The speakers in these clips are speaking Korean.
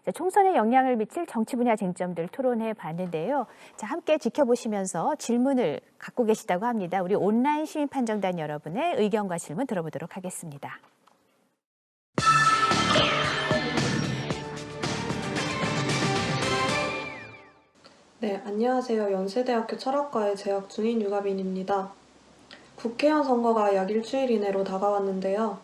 자, 총선에 영향을 미칠 정치 분야 쟁점들 토론해 봤는데요. 자, 함께 지켜보시면서 질문을 갖고 계시다고 합니다. 우리 온라인 시민판정단 여러분의 의견과 질문 들어보도록 하겠습니다. 네, 안녕하세요. 연세대학교 철학과에 재학 중인 유가빈입니다. 국회의원 선거가 약 일주일 이내로 다가왔는데요.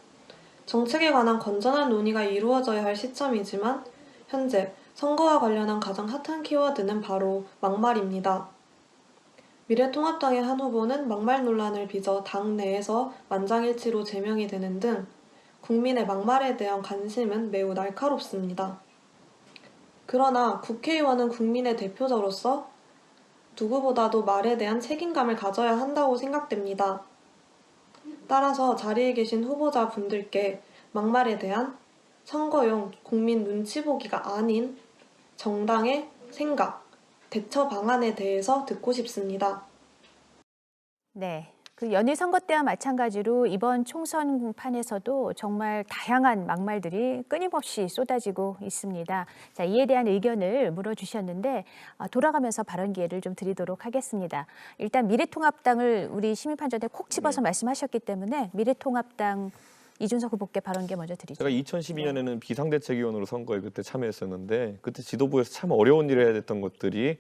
정책에 관한 건전한 논의가 이루어져야 할 시점이지만 현재 선거와 관련한 가장 핫한 키워드는 바로 막말입니다. 미래통합당의 한 후보는 막말 논란을 빚어 당 내에서 만장일치로 제명이 되는 등 국민의 막말에 대한 관심은 매우 날카롭습니다. 그러나 국회의원은 국민의 대표자로서 누구보다도 말에 대한 책임감을 가져야 한다고 생각됩니다. 따라서 자리에 계신 후보자분들께 막말에 대한 선거용 국민 눈치 보기가 아닌 정당의 생각, 대처 방안에 대해서 듣고 싶습니다. 네. 그 연일 선거 때와 마찬가지로 이번 총선판에서도 정말 다양한 막말들이 끊임없이 쏟아지고 있습니다. 자, 이에 대한 의견을 물어주셨는데 돌아가면서 발언 기회를 좀 드리도록 하겠습니다. 일단 미래통합당을 우리 시민판정대 콕 집어서 말씀하셨기 때문에 미래통합당 이준석 후보께 발언 기회 먼저 드리죠. 제가 2012년에는 비상대책위원으로 선거에 그때 참여했었는데 그때 지도부에서 참 어려운 일을 해야 됐던 것들이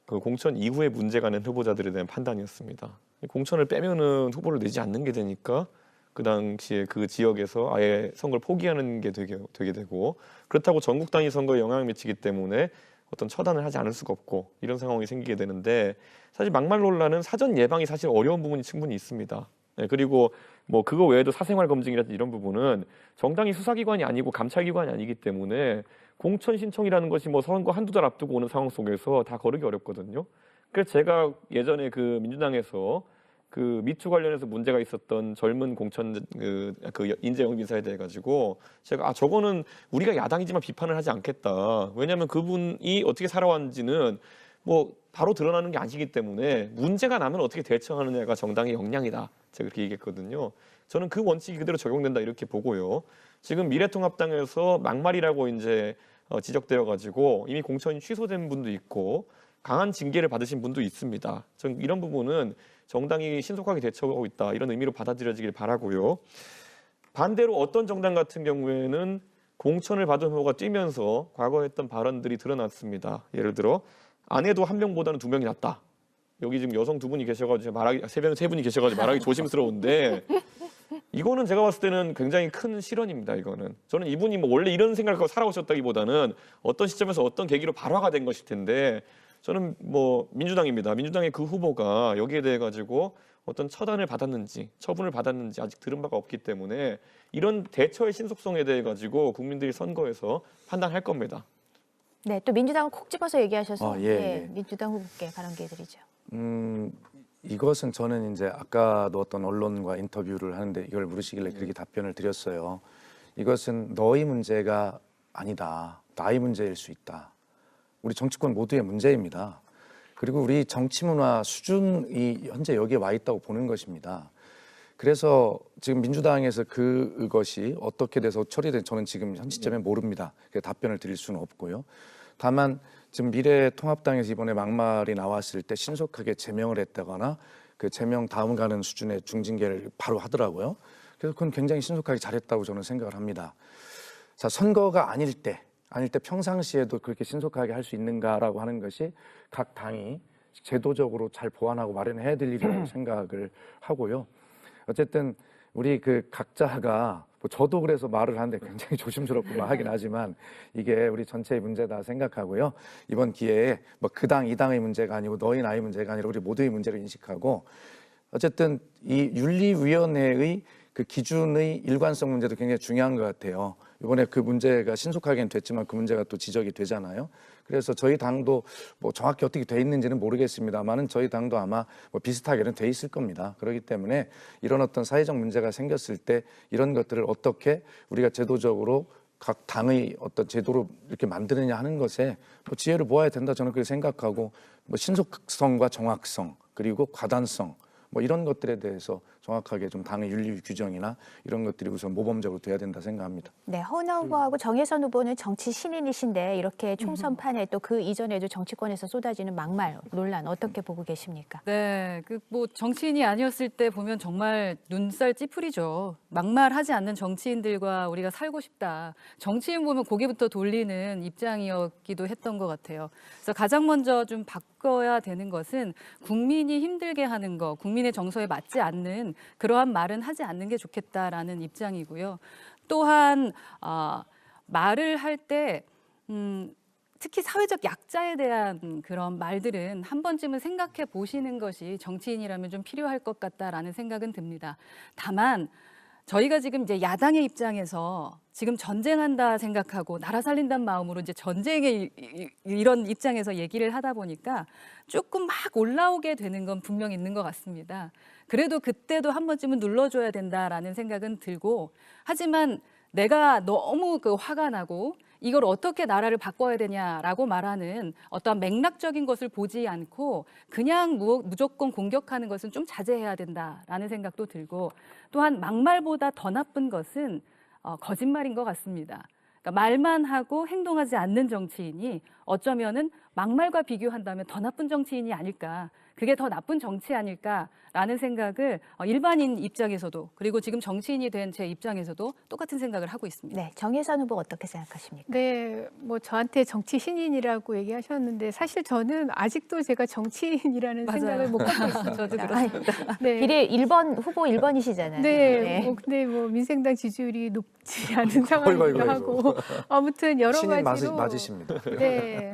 그 공천 이후에 문제가 된 후보자들에 대한 판단이었습니다. 공천을 빼면은 후보를 내지 않는 게 되니까 그 당시에 그 지역에서 아예 선거를 포기하는 게 되게 되고 그렇다고 전국 단위 선거에 영향을 미치기 때문에 어떤 처단을 하지 않을 수가 없고 이런 상황이 생기게 되는데 사실 막말 논란은 사전 예방이 사실 어려운 부분이 충분히 있습니다. 네, 그리고 뭐 그거 외에도 사생활 검증이라든지 이런 부분은 정당이 수사기관이 아니고 감찰기관이 아니기 때문에 공천 신청이라는 것이 뭐 선거 한두 달 앞두고 오는 상황 속에서 다 거르기 어렵거든요. 그래서 제가 예전에 그 민주당에서 그 미투 관련해서 문제가 있었던 젊은 공천 그 인재 영입 인사에 대해 가지고 제가 저거는 우리가 야당이지만 비판을 하지 않겠다. 왜냐하면 그분이 어떻게 살아왔는지는 뭐 바로 드러나는 게 아니기 때문에 문제가 나면 어떻게 대처하느냐가 정당의 역량이다. 제가 그렇게 얘기했거든요. 저는 그 원칙이 그대로 적용된다 이렇게 보고요. 지금 미래통합당에서 막말이라고 이제 지적되어 가지고 이미 공천이 취소된 분도 있고 강한 징계를 받으신 분도 있습니다. 전 이런 부분은 정당이 신속하게 대처하고 있다 이런 의미로 받아들여지길 바라고요. 반대로 어떤 정당 같은 경우에는 공천을 받은 후보가 뛰면서 과거에 했던 발언들이 드러났습니다. 예를 들어 아내도 한 명보다는 두 명이 낫다. 여기 지금 여성 두 분이 계셔가지고 말하기 세 분이 계셔가지고 말하기 조심스러운데 이거는 제가 봤을 때는 굉장히 큰 실언입니다. 이거는 저는 이분이 뭐 원래 이런 생각을 살아오셨다기보다는 어떤 시점에서 어떤 계기로 발화가 된 것일 텐데 저는 뭐 민주당입니다. 민주당의 그 후보가 여기에 대해 가지고 어떤 처단을 받았는지 처분을 받았는지 아직 들은 바가 없기 때문에 이런 대처의 신속성에 대해 가지고 국민들이 선거에서 판단할 겁니다. 네, 또 민주당은 콕 집어서 얘기하셔서 예. 민주당 후보께 발언 기회 드리죠. 이것은 저는 이제 아까도 어떤 언론과 인터뷰를 하는데 이걸 물으시길래 그렇게 답변을 드렸어요. 이것은 너의 문제가 아니다. 나의 문제일 수 있다. 우리 정치권 모두의 문제입니다. 그리고 우리 정치 문화 수준이 현재 여기에 와 있다고 보는 것입니다. 그래서 지금 민주당에서 그것이 어떻게 돼서 처리된 저는 지금 현 시점에 모릅니다. 답변을 드릴 수는 없고요. 다만 지금 미래통합당에서 이번에 막말이 나왔을 때 신속하게 제명을 했다거나 그 제명 다음 가는 수준의 중징계를 바로 하더라고요. 그래서 그건 굉장히 신속하게 잘했다고 저는 생각을 합니다. 자, 선거가 아닐 때 평상시에도 그렇게 신속하게 할 수 있는가라고 하는 것이 각 당이 제도적으로 잘 보완하고 마련해야 될 일이라고 생각을 하고요. 어쨌든 우리 그 각자가 뭐 저도 그래서 말을 하는데 굉장히 조심스럽고 하긴 하지만 이게 우리 전체의 문제다 생각하고요. 이번 기회에 뭐 그 당, 이 당의 문제가 아니고 너희 나의 문제가 아니라 우리 모두의 문제를 인식하고 어쨌든 이 윤리위원회의 그 기준의 일관성 문제도 굉장히 중요한 것 같아요. 이번에 그 문제가 신속하게는 됐지만 그 문제가 또 지적이 되잖아요. 그래서 저희 당도 뭐 정확히 어떻게 돼 있는지는 모르겠습니다만은 저희 당도 아마 뭐 비슷하게는 돼 있을 겁니다. 그렇기 때문에 이런 어떤 사회적 문제가 생겼을 때 이런 것들을 어떻게 우리가 제도적으로 각 당의 어떤 제도로 이렇게 만드느냐 하는 것에 뭐 지혜를 모아야 된다 저는 그렇게 생각하고 뭐 신속성과 정확성 그리고 과단성 뭐 이런 것들에 대해서 정확하게 좀 당의 윤리 규정이나 이런 것들이 우선 모범적으로 돼야 된다 생각합니다. 네, 허은하 후보하고 정혜선 후보는 정치 신인이신데 이렇게 총선판에 또 그 이전에도 정치권에서 쏟아지는 막말 논란 어떻게 보고 계십니까? 네, 그 뭐 정치인이 아니었을 때 보면 정말 눈살 찌푸리죠. 막말하지 않는 정치인들과 우리가 살고 싶다. 정치인 보면 고개부터 돌리는 입장이었기도 했던 것 같아요. 그래서 가장 먼저 좀 바꿔야 되는 것은 국민이 힘들게 하는 거, 국민의 정서에 맞지 않는 그러한 말은 하지 않는 게 좋겠다라는 입장이고요. 또한 말을 할 때 특히 사회적 약자에 대한 그런 말들은 한 번쯤은 생각해 보시는 것이 정치인이라면 좀 필요할 것 같다라는 생각은 듭니다. 다만 저희가 지금 이제 야당의 입장에서 지금 전쟁한다 생각하고 나라 살린다는 마음으로 이제 전쟁의 이런 입장에서 얘기를 하다 보니까 조금 막 올라오게 되는 건 분명히 있는 것 같습니다. 그래도 그때도 한 번쯤은 눌러줘야 된다라는 생각은 들고, 하지만 내가 너무 화가 나고 이걸 어떻게 나라를 바꿔야 되냐라고 말하는 어떠한 맥락적인 것을 보지 않고 그냥 무조건 공격하는 것은 좀 자제해야 된다라는 생각도 들고, 또한 막말보다 더 나쁜 것은 거짓말인 것 같습니다. 그러니까 말만 하고 행동하지 않는 정치인이 어쩌면은 막말과 비교한다면 더 나쁜 정치인이 아닐까, 그게 더 나쁜 정치 아닐까라는 생각을 일반인 입장에서도, 그리고 지금 정치인이 된 제 입장에서도 똑같은 생각을 하고 있습니다. 네, 정혜선 후보 어떻게 생각하십니까? 네, 뭐 저한테 정치 신인이라고 얘기하셨는데 사실 저는 아직도 제가 정치인이라는 맞아요. 생각을 못 갖고 있습니다. 저도 그렇습니다. 네. 비례 1번 후보 1번이시잖아요. 네, 근데 뭐 민생당 지지율이 높지 않은 상황이기도 아이고. 하고 아무튼 여러 신인 가지로 맞으십니다. 네.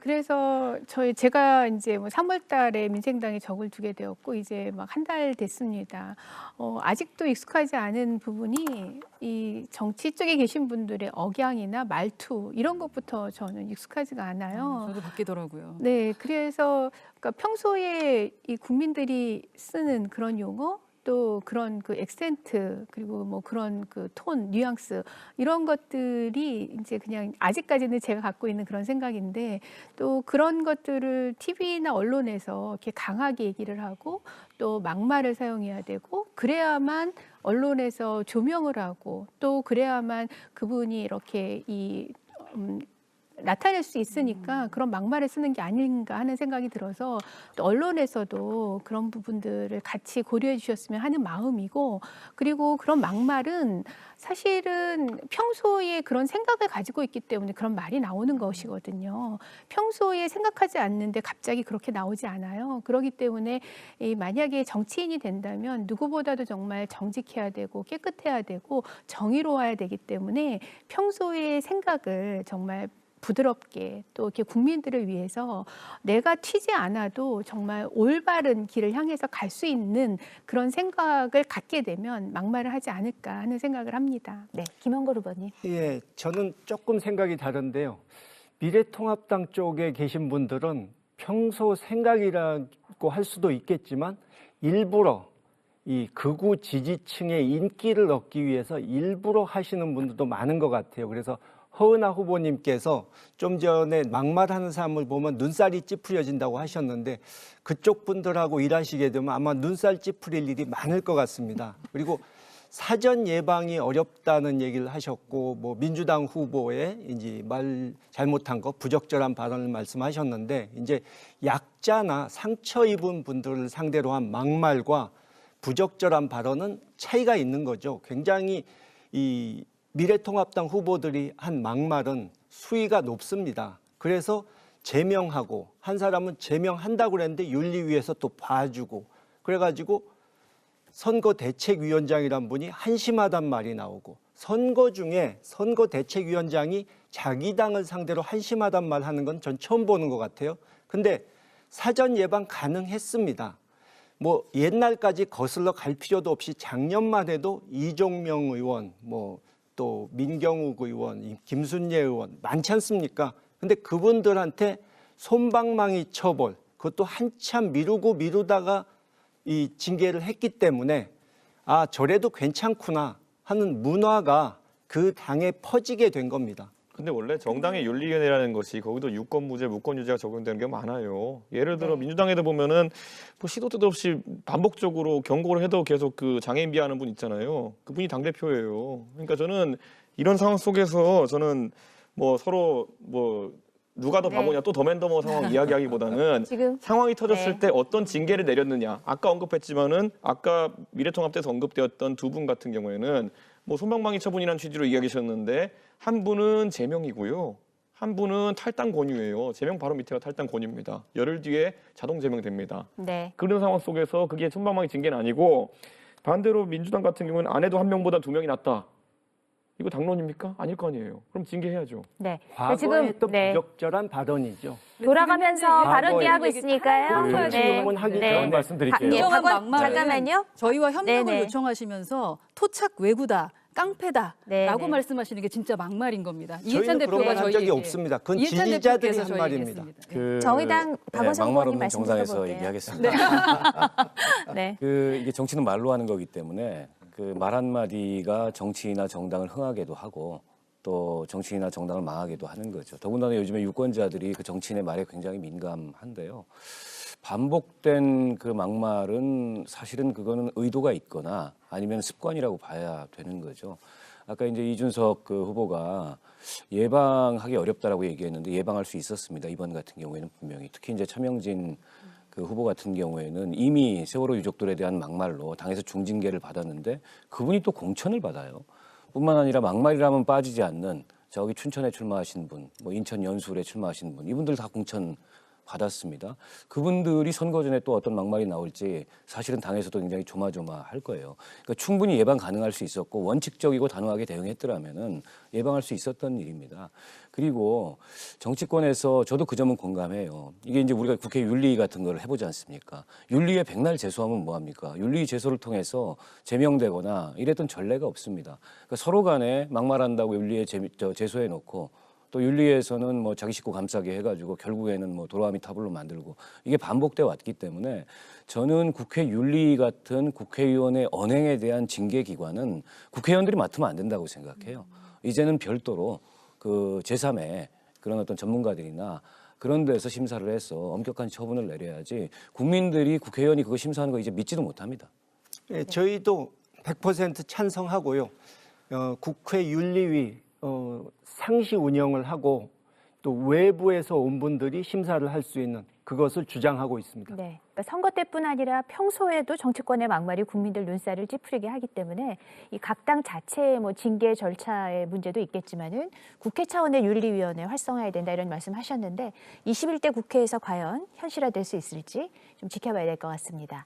그래서 제가 이제 뭐 3월 달에 민생당에 적을 두게 되었고 이제 막 한 달 됐습니다. 아직도 익숙하지 않은 부분이 이 정치 쪽에 계신 분들의 억양이나 말투 이런 것부터 저는 익숙하지가 않아요. 저도 바뀌더라고요. 네, 그래서 그러니까 평소에 이 국민들이 쓰는 그런 용어 또 그런 그 액센트 그리고 뭐 그런 그 톤, 뉘앙스 이런 것들이 이제 그냥 아직까지는 제가 갖고 있는 그런 생각인데 또 그런 것들을 TV나 언론에서 이렇게 강하게 얘기를 하고 또 막말을 사용해야 되고 그래야만 언론에서 조명을 하고 또 그래야만 그분이 이렇게 나타낼 수 있으니까 그런 막말을 쓰는 게 아닌가 하는 생각이 들어서 또 언론에서도 그런 부분들을 같이 고려해 주셨으면 하는 마음이고, 그리고 그런 막말은 사실은 평소에 그런 생각을 가지고 있기 때문에 그런 말이 나오는 것이거든요. 평소에 생각하지 않는데 갑자기 그렇게 나오지 않아요. 그렇기 때문에 만약에 정치인이 된다면 누구보다도 정말 정직해야 되고 깨끗해야 되고 정의로워야 되기 때문에 평소의 생각을 정말 부드럽게 또 이렇게 국민들을 위해서 내가 튀지 않아도 정말 올바른 길을 향해서 갈 수 있는 그런 생각을 갖게 되면 막말을 하지 않을까 하는 생각을 합니다. 네, 김영걸 후보님. 예, 저는 조금 생각이 다른데요. 미래통합당 쪽에 계신 분들은 평소 생각이라고 할 수도 있겠지만 일부러 이 극우 지지층의 인기를 얻기 위해서 일부러 하시는 분들도 많은 것 같아요. 그래서 허은하 후보님께서 좀 전에 막말하는 사람을 보면 눈살이 찌푸려진다고 하셨는데 그쪽 분들하고 일하시게 되면 아마 눈살 찌푸릴 일이 많을 것 같습니다. 그리고 사전 예방이 어렵다는 얘기를 하셨고 뭐 민주당 후보의 이제 말 잘못한 거 부적절한 발언을 말씀하셨는데 이제 약자나 상처 입은 분들을 상대로 한 막말과 부적절한 발언은 차이가 있는 거죠. 굉장히 이 미래통합당 후보들이 한 막말은 수위가 높습니다. 그래서 제명하고 한 사람은 제명한다고 그랬는데 윤리위에서 또 봐주고 그래가지고 선거대책위원장이란 분이 한심하단 말이 나오고 선거 중에 선거대책위원장이 자기 당을 상대로 한심하단 말 하는 건 전 처음 보는 것 같아요. 근데 사전 예방 가능했습니다. 뭐 옛날까지 거슬러 갈 필요도 없이 작년만 해도 이종명 의원 또 민경욱 의원, 김순례 의원 많지 않습니까? 근데 그분들한테 솜방망이 처벌, 그것도 한참 미루다가 이 징계를 했기 때문에 아 저래도 괜찮구나 하는 문화가 그 당에 퍼지게 된 겁니다. 근데 원래 정당의 윤리위원회라는 것이 거기도 유권무죄, 무권유죄가 적용되는 게 많아요. 예를 들어 네. 민주당에도 보면은 뭐 시도 때도 없이 반복적으로 경고를 해도 계속 그 장애인 비하하는 분 있잖아요. 그분이 당대표예요. 그러니까 저는 이런 상황 속에서 저는 뭐 서로 뭐 누가 더 네. 바보냐 또 더맨더머 상황 이야기하기보다는 지금 상황이 터졌을 네. 때 어떤 징계를 내렸느냐. 아까 언급했지만은 아까 미래통합돼서 언급되었던 두 분 같은 경우에는 뭐 솜방망이 처분이라는 취지로 이야기하셨는데 한 분은 제명이고요. 한 분은 탈당 권유예요. 제명 바로 밑에가 탈당 권유입니다. 열흘 뒤에 자동 제명됩니다. 네. 그런 상황 속에서 그게 솜방망이 징계는 아니고 반대로 민주당 같은 경우는 안 해도 한 명보다 두 명이 낫다. 이거 당론입니까? 아닐 거 아니에요. 그럼 징계해야죠. 네. 과거에 지금 했던 네. 부적절한 발언이죠. 돌아가면서 과거에 발언기하고 있으니까요. 정치 의원은 하기 전에 말씀드릴게요. 예, 인정한 박원 막말은 잠깐만요. 저희와 협력을 네네. 요청하시면서 토착 외구다, 깡패다라고 네네. 말씀하시는 게 진짜 막말인 겁니다. 이해찬 저희는 그런 대표가 말 한 적이 저희에게 없습니다. 그건 이해찬 지지자들이 대표께서 한 저희에게 말입니다. 했습니다. 정의당 박원석 막말 의원님 없는 말씀 정당에서 들어볼게요. 얘기하겠습니다. 네. 이게 정치는 말로 하는 거기 때문에 그 말 한마디가 정치나 정당을 흥하게도 하고 또 정치인이나 정당을 망하게도 하는 거죠. 더군다나 요즘에 유권자들이 그 정치인의 말에 굉장히 민감한데요. 반복된 그 막말은 사실은 그거는 의도가 있거나 아니면 습관이라고 봐야 되는 거죠. 아까 이제 이준석 그 후보가 예방하기 어렵다라고 얘기했는데 예방할 수 있었습니다. 이번 같은 경우에는 분명히 특히 이제 차명진 그 후보 같은 경우에는 이미 세월호 유족들에 대한 막말로 당에서 중징계를 받았는데 그분이 또 공천을 받아요. 뿐만 아니라 막말이라면 빠지지 않는 저기 춘천에 출마하신 분, 뭐 인천 연수울에 출마하신 분, 이분들 다 공천 받았습니다. 그분들이 선거 전에 또 어떤 막말이 나올지 사실은 당에서도 굉장히 조마조마할 거예요. 그러니까 충분히 예방 가능할 수 있었고 원칙적이고 단호하게 대응했더라면은 예방할 수 있었던 일입니다. 그리고 정치권에서 저도 그 점은 공감해요. 이게 이제 우리가 국회 윤리 같은 걸 해보지 않습니까? 윤리에 백날 제소하면 뭐합니까? 윤리 제소를 통해서 제명되거나 이랬던 전례가 없습니다. 그러니까 서로 간에 막말한다고 윤리에 제소해놓고 또 윤리에서는 뭐 자기 식구 감싸게 해가지고 결국에는 뭐 도라미 타블로 만들고 이게 반복돼 왔기 때문에 저는 국회 윤리 같은 국회의원의 언행에 대한 징계 기관은 국회의원들이 맡으면 안 된다고 생각해요. 이제는 별도로 그 제3의 그런 어떤 전문가들이나 그런 데서 심사를 해서 엄격한 처분을 내려야지 국민들이 국회의원이 그거 심사하는 거 이제 믿지도 못합니다. 예, 저희도 100% 찬성하고요. 국회 윤리위 상시 운영을 하고 또 외부에서 온 분들이 심사를 할 수 있는 그것을 주장하고 있습니다. 네. 그러니까 선거 때뿐 아니라 평소에도 정치권의 막말이 국민들 눈살을 찌푸리게 하기 때문에 이 각 당 자체의 뭐 징계 절차의 문제도 있겠지만은 국회 차원의 윤리위원회 활성화해야 된다 이런 말씀하셨는데 21대 국회에서 과연 현실화될 수 있을지 좀 지켜봐야 될 것 같습니다.